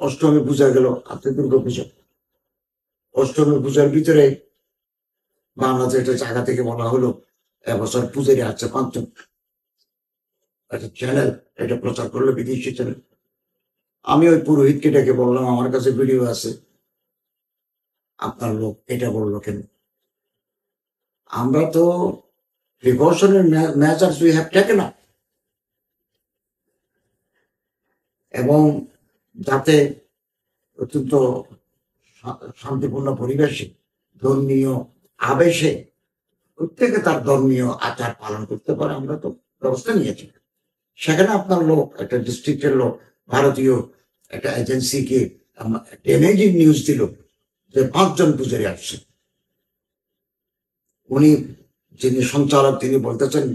অষ্টমী পূজা গেল, আপনি দুর্গা পূজা, অষ্টমী পূজার ভিতরে বাংলাদেশ একটা জায়গা থেকে বলা হলো এবছর পূজারি আছে 5 জন। একটা চ্যানেল এটা প্রচার করলো, বিদেশি চ্যানেল। আমি ওই পুরোহিতকে ডেকে বললাম, আমার কাছে ভিডিও আছে, আপনার লোক এটা বললো কেন? আমরা তো প্রিকশনের measures we have taken up, এবং যাতে অত্যন্ত শান্তিপূর্ণ পরিবেশে ধর্মীয় আবেশে প্রত্যেকে তার ধর্মীয় আচার পালন করতে পারে, আমরা তো ব্যবস্থা নিয়েছি। সেখানে আপনার লোক, একটা ডিস্ট্রিক্টের লোক, ভারতীয় একটা এজেন্সিকে ড্যামেজিং নিউজ দিল যে 5 জন পূজারি আসছে। উনি যিনি সঞ্চালক তিনি বলতেছেন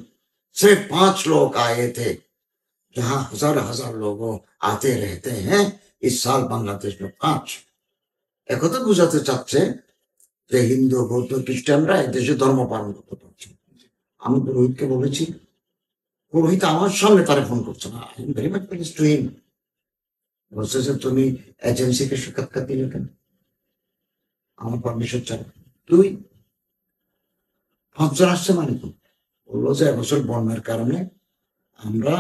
सिर्फ 5 लोग आए थे, जहां हजार हजार लोग आते रहते हैं, इस साल बांग्लादेश में 5। একথা বোঝাতে চাচ্ছে যে হিন্দু, বৌদ্ধ, খ্রিস্টানরা দেশে ধর্ম পালন করতে পারছে। আমি পুরোহিতকে বলেছি, পুরোহিত আমার সামনে তারা ফোন করছে না, very much please to him, বলছে যে তুমি এজেন্সিকে সাক্ষাৎকার দিলে কেন, আমার পারমিশন চাই। 2 5 জন আসছে মানে কি? বললো যে এবছর বন্যার কারণে আমরা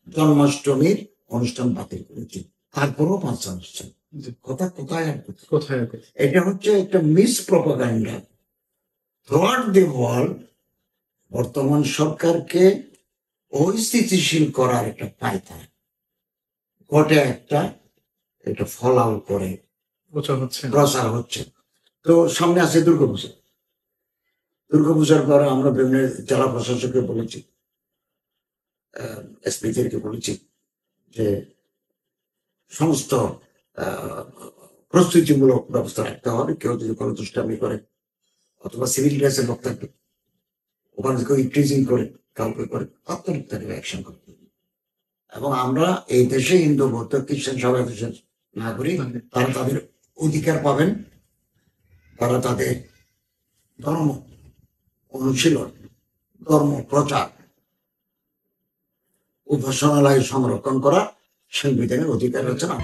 জন্মাষ্টমীর অনুষ্ঠান বাতিল করেছি, তারপরেও 5 জন আসছে। কথা কোথায় আর কোথায়? এটা হচ্ছে একটা miss propaganda throughout the world. বর্তমান সরকারকে অস্থিতিশীল করার একটা পায়তারা ঘটে, একটা এটা ফলাও করে প্রচার হচ্ছে। তো সামনে আছে দুর্গাপূজা। দুর্গাপূজার পরে আমরা বিভিন্ন জেলা প্রশাসককে বলেছি, এসপিদেরকে বলেছি যে সমস্ত প্রস্তুতিমূলক ব্যবস্থা রাখতে হবে। কেউ যদি কোনো দুষ্টামি করে অথবা সিভিল ড্রেসের লোক থাকবে, ওখানে কেউ ইনক্রিজিং করে কাউকে করে, তাৎক্ষণিক তাদের অ্যাকশন করতে হবে। এবং আমরা এই দেশে হিন্দু, বৌদ্ধ, খ্রিস্টান সবাই দেশের নাগরিক, তারা তাদের অধিকার পাবেন, তারা তাদের ধর্ম অনুশীলন, ধর্ম প্রচার, উপাসনালয় সংরক্ষণ করা সাংবিধানিক অধিকার রয়েছে না।